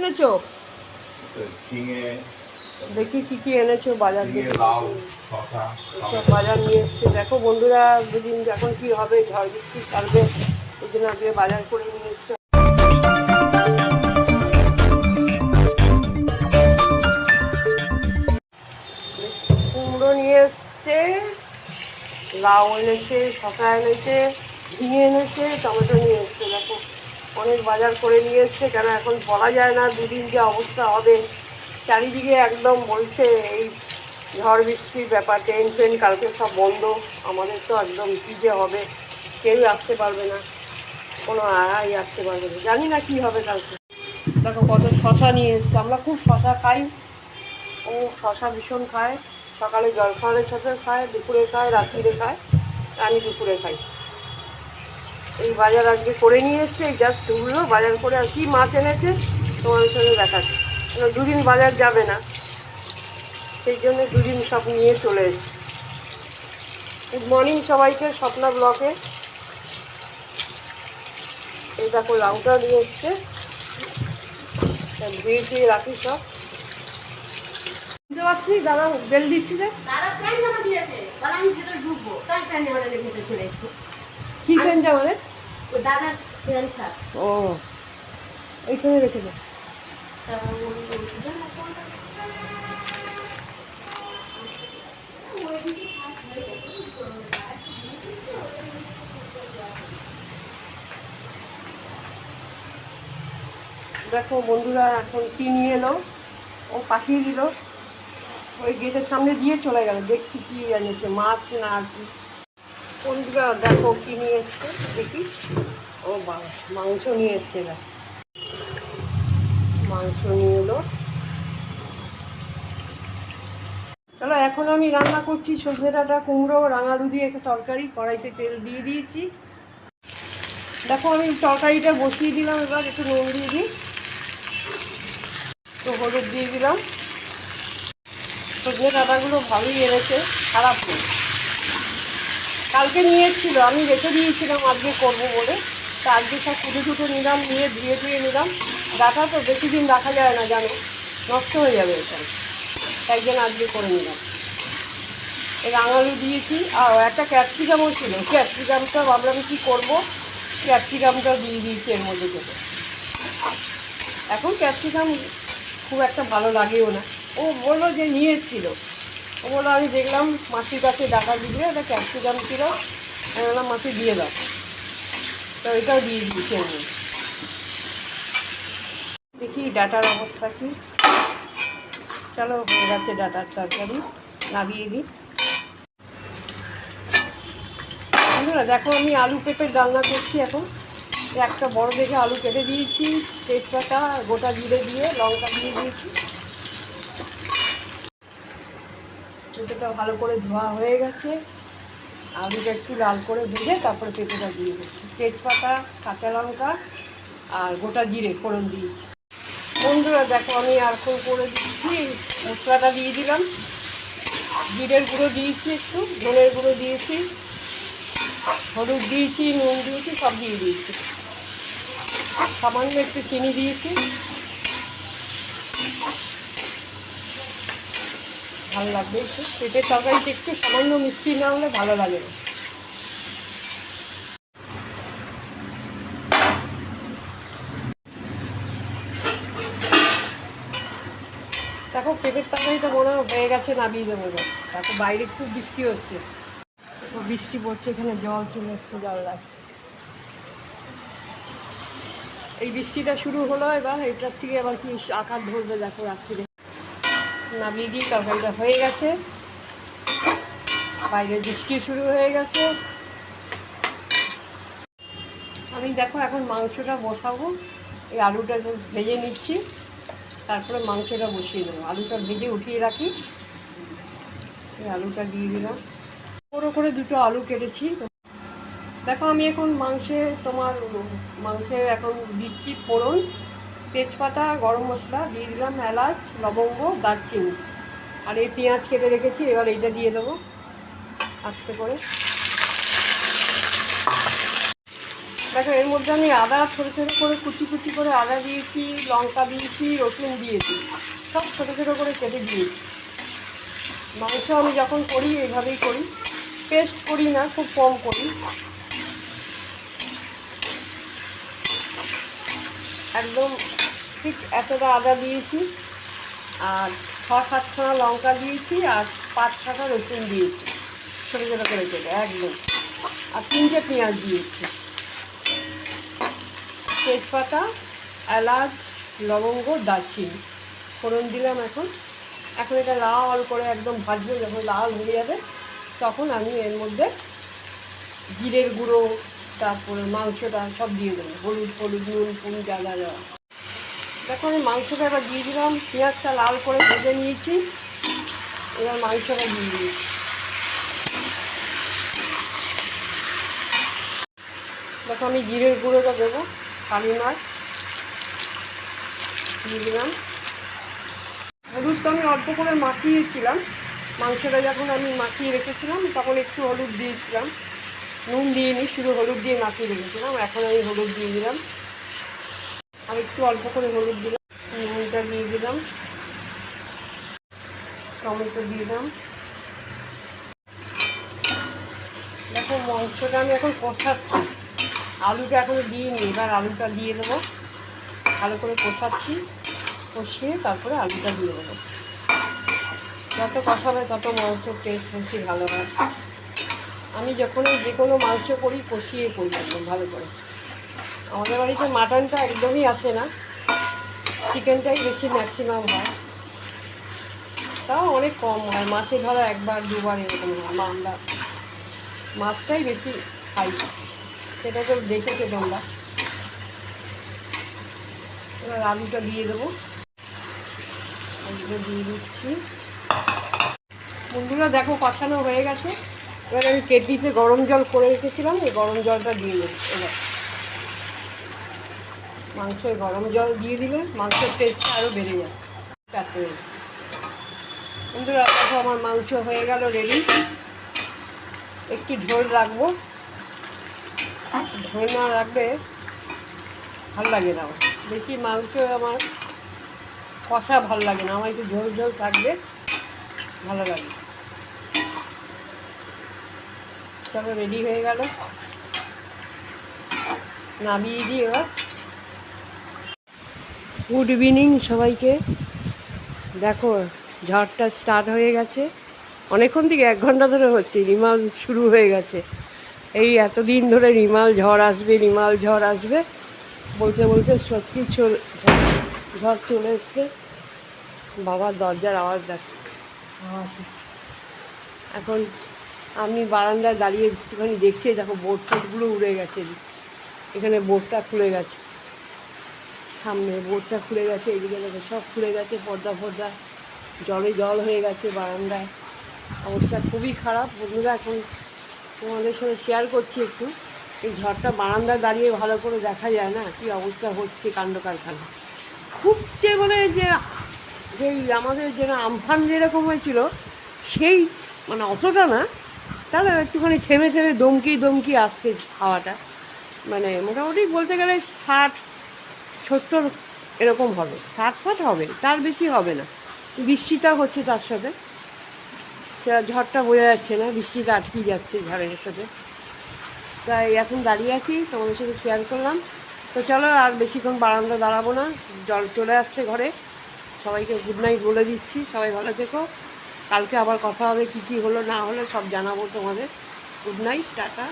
এনেছো? দেখি কি এনেছো বাজার থেকে। বাজার নিয়ে এসছে। দেখো বন্ধুরা, দুদিন এখন কি হবে, ঝড় বৃষ্টি চালবে, এই জন্য আজকে বাজার করে নিয়ে এসছে। কুমড়ো নিয়ে এসছে, লাউ এনেছে, শসা এনেছে, ঝিঙে এনেছে, টমেটো নিয়ে এসছে। দেখো অনেক বাজার করে নিয়ে এসছে, কেন এখন বলা যায় না দুদিন যে অবস্থা হবে। চারিদিকে একদম বলছে এই ঝড় বৃষ্টির ব্যাপার, ট্রেন ফ্রেন কালকে সব বন্ধ। আমাদের তো একদম কী যে হবে, কেউ আসতে পারবে না, কোনো আড়াই আসতে পারবে না, জানি না কী হবে কালকে। দেখো কত শশা নিয়ে এসছে, আমরা খুব শশা খাই, ও শশা ভীষণ খায়, সকালে জল খাওয়ানোর সাথে খায়, দুপুরে খায়, রাত্রিরে খায়, আমি দুপুরে খাই। এই বাজার আজকে করে নিয়ে এসছে, এই জাস্ট ঢুকলো বাজার করে। আর কী মাছ এনেছে তোমাদের সঙ্গে দেখাচ্ছে, কেন দুদিন বাজার যাবে না, সেই জন্য দুদিন সব নিয়ে চলে এসছে। গুড মর্নিং সবাইকে, স্বপ্না ব্লকে। এই দেখো লাউটা নিয়ে এসছে, ধুয়ে ধুয়ে রাখি সব। বুঝতে পারছি দাদা বেল দিচ্ছি যে দাদা প্যান্ট জামা দিয়েছে, বলে আমি ভেতরে ঢুকবো, তাই প্যান্ট জামা ভেতরে চলে এসেছি। কি প্যান্ট জামা? ও দাদার প্যান্ট শার্ট। ও এইখানে রেখে দে। দেখো বন্ধুরা, এখন কি নিয়ে এলো, ও পাঠিয়ে দিল, ওই গেটের সামনে দিয়ে চলে গেল। দেখছি কি এনেছে, মাছ না আর কি। বন্ধুরা দেখো কি নিয়ে এসছে, দেখি। ও বাবা, মাংস নিয়ে এসছে, এরা মাংস নিয়ে এলো। চলো এখন আমি রান্না করছি সজনে ডাঁটা কুমড়ো রাঙালু দিয়ে একটা তরকারি, কড়াইতে তেল দিয়ে দিয়েছি। দেখো আমি তরকারিটা বসিয়ে দিলাম, এবার একটু নুন দিয়ে দিই, তো হলুদ দিয়ে দিলাম। সজনে ডাঁটাগুলো ভালোই এনেছে, খারাপ নেই। কালকে নিয়ে এসেছিলো, আমি রেখে দিয়েছিলাম আজকে করবো বলে, তা আজকে সব কুটে নিলাম, নিয়ে ধুয়ে নিলাম। ডাঁটা তো বেশি দিন রাখা যায় না জানো, নষ্ট হয়ে যাবে এটা, তাই জন্য আজকে করে নিলাম। রাঙালু দিয়েছি, আর একটা ক্যাপসিকামও ছিল, ক্যাপসিকামটা ভাবলাম কী করবো, ক্যাপসিকামটা দিয়ে দিয়েছি এর মধ্যে থেকে। এখন ক্যাপসিকাম খুব একটা ভালো লাগেও না। ও বললো যে নিয়ে এসেছিলো, ও বললো আমি দেখলাম মাসির কাছে ডাটা দিলে ওটা ক্যাপসিকাম ছিল, আমি বললাম মাসি দিয়ে দাও, তো এটাও দিয়ে দিয়েছি আমি। দেখি ডাটার অবস্থা কী। চলো হয়ে গেছে ডাটার তরকারি, নামিয়ে দিই। বন্ধুরা দেখো আমি আলু পেঁপের রান্না করছি এখন। একটা বড় দেখে আলু কেটে দিয়েছি, তেজপাতা গোটা জিরে দিয়ে লঙ্কা দিয়ে দিয়েছি। পেঁপেটা ভালো করে ধোয়া হয়ে গেছে, আলুটা একটু লাল করে ভেজে তারপরে পেঁপেটা দিয়ে দিচ্ছি। তেজপাতা কাঁচা লঙ্কা আর গোটা জিরে ফোড়ন দিয়েছি। বন্ধুরা দেখো আমি এখন করে দিচ্ছি, মশলাটা দিয়ে দিলাম। জিরের গুঁড়ো দিয়েছি, একটু ধনের গুঁড়ো দিয়েছি, হলুদ দিয়েছি, নুন দিয়েছি, সব দিয়ে দিয়েছি, সামান্য একটু চিনি দিয়েছি। ভালো লাগবে একটু, পেঁপের তরকারিতে একটু সামান্য মিষ্টি না হলে ভালো লাগে না। দেখো পেঁপের তরকারিটা মনে হয়ে গেছে, নামিয়ে দেবো। দেখো বাইরে খুব বৃষ্টি হচ্ছে, বৃষ্টি পড়ছে, এখানে জল চলে এসছে জানলায়। এই বৃষ্টিটা শুরু হলো, এবার এটার থেকে আবার কি আকার ধরবে দেখো রাত্রিরে। নামিয়ে দিয়ে তরকারিটা হয়ে গেছে, বাইরে বৃষ্টি শুরু হয়ে গেছে। আমি দেখো এখন মাংসটা বসাবো, এই আলুটা ভেজে নিচ্ছি, তারপরে মাংসটা বসিয়ে দেবো। আলুটা ভেজে উঠিয়ে রাখি, এই আলুটা দিয়ে দিলাম। বড়ো করে দুটো আলু কেটেছি। দেখো আমি এখন মাংসে এখন দিচ্ছি ফোড়ন, তেজপাতা, গরম মশলা দিয়ে দিলাম, এলাচ, লবঙ্গ, দারচিনি, আর এই পেঁয়াজ কেটে রেখেছি। এবার এইটা দিয়ে দেবো আস্তে করে। দেখো এর মধ্যে আমি আদা ছোটো ছোটো করে কুচি কুচি করে আদা দিয়েছি, লঙ্কা দিয়েছি, রসুন দিয়েছি, সব ছোটো ছোটো করে কেটে দিয়েছি। মাংস আমি যখন করি এইভাবেই করি, পেস্ট করি না, খুব কম করি। একদম ঠিক এতটা আদা দিয়েছি, আর 6-7 লঙ্কা দিয়েছি, আর 5-6টা রসুন দিয়েছি ছোটো ছোটো করে কেটে একদম, আর 3টে পেঁয়াজ দিয়েছি, তেজপাতা, এলাচ, লবঙ্গ, দারচিনি ফোড়ন দিলাম। এখন এটা লাল করে একদম ভাজবে, যখন লাল হয়ে যাবে তখন আমি এর মধ্যে জিরের গুঁড়ো, তারপরে মাংসটা সব দিয়ে দেবো, হলুদ নুন ফুন যা যা দেওয়া। দেখো আমি মাংসটা এবার দিয়ে দিলাম, পেঁয়াজটা লাল করে ভেজে নিয়েছি, এবার মাংসটা দিয়ে দিয়েছি। দেখো আমি জিরের গুঁড়োটা দেবো, কালি মাছ দিয়ে দিলাম। হলুদ তো আমি অল্প করে মাখিয়েছিলাম, মাংসটা যখন আমি মাখিয়ে রেখেছিলাম তখন একটু হলুদ দিয়েছিলাম, নুন দিইনি, শুধু হলুদ দিয়ে মাখিয়ে রেখেছিলাম। এখন আমি হলুদ দিয়ে দিলাম, আর একটু অল্প করে হলুদ দিলাম, নুনটা দিয়ে দিলাম, টমেটো দিয়ে দিলাম। দেখো মাংসটা আমি এখন কষাচ্ছি, আলুটা এখনও দিইনি, এবার আলুটা দিয়ে দেবো, ভালো করে কষাচ্ছি, কষিয়ে তারপরে আলুটা দিয়ে দেবো। যত কষাবে তত মাংসের টেস্ট বেশি ভালো হয়। আমি যখনই যে কোনো মাংস করি কষিয়ে করি একদম ভালো করে। আমাদের বাড়িতে মাটনটা একদমই আসে না, চিকেনটাই বেশি ম্যাক্সিমাম হয়, তাও অনেক কম হয়, মাসে ধরো 1-2 বার এরকম হয়। আমরা মাছটাই বেশি খাই, সেটা তো দেখেছো তোমরা। এবার আলুটা দিয়ে দেবো, আলুটা দিয়ে দিচ্ছি। বন্ধুরা দেখো কষানো হয়ে গেছে, এবার আমি কেটলিতে গরম জল করে রেখেছিলাম, এই গরম জলটা দিয়ে দেবো। এবার মাংসে গরম জল দিয়ে দিলে মাংসের টেস্টটা আরও বেড়ে যায়। তাতে বন্ধুরা দেখো আমার মাংস হয়ে গেল রেডি। একটু ঝোল রাখবো, ঝোল না রাখলে ভাল লাগে না, আমার বেশি মাংস আমার কষা ভাল লাগে না, আমার একটু ঝোল ঝোল থাকবে ভালো লাগে। চলো রেডি হয়ে গেল, নামিয়ে দিই এবার। গুড ইভিনিং সবাইকে। দেখো ঝড়টা স্টার্ট হয়ে গেছে, অনেকক্ষণ থেকে 1 ঘন্টা ধরে হচ্ছে, রিমাল শুরু হয়ে গেছে। এই এতদিন ধরে রিমাল ঝড় আসবে, রিমাল ঝড় আসবে বলতে বলতে সত্যি ঝড় চলে এসছে। বাবার দরজার আওয়াজ দেখো, এখন আমি বারান্দায় দাঁড়িয়ে একটুখানি দেখছি, দেখো বোর্ড টোর্ডগুলো উড়ে গেছে, এখানে বোর্ডটা খুলে গেছে, সামনে বোর্ডটা খুলে গেছে, এদিকে দেখো সব খুলে গেছে, পর্দা ফর্দা জলে জল হয়ে গেছে বারান্দায়, অবস্থা খুবই খারাপ। বন্ধুরা এখন তোমাদের সঙ্গে শেয়ার করছি একটু, এই ঝড়টা বারান্দায় দাঁড়িয়ে ভালো করে দেখা যায় না কী অবস্থা হচ্ছে, কাণ্ড কারখানা। খুব যে মানে যেই আমাদের যেন আমফান যেরকম হয়েছিল সেই মানে অতটা না, তাহলে একটুখানি থেমে থেমে দমকি আসছে হাওয়াটা, মানে মোটামুটি বলতে গেলে 60-70 এরকম হবে, 60 হবে, তার বেশি হবে না। বৃষ্টিটা হচ্ছে তার সাথে, ঝড়টা বোঝা যাচ্ছে না, বৃষ্টিটা আটকে যাচ্ছে ঝড়ের সাথে। তাই এখন দাঁড়িয়ে আছি, তোমাদের সাথে শেয়ার করলাম। তো চলো আর বেশিক্ষণ বারান্দা দাঁড়াবো না, জল চলে আসছে ঘরে। সবাইকে গুড নাইট বলে দিচ্ছি, সবাই ভালো থেকো। কালকে আবার কথা হবে, কী কী হলো না হলো সব জানাবো তোমাদের। Good night, tata.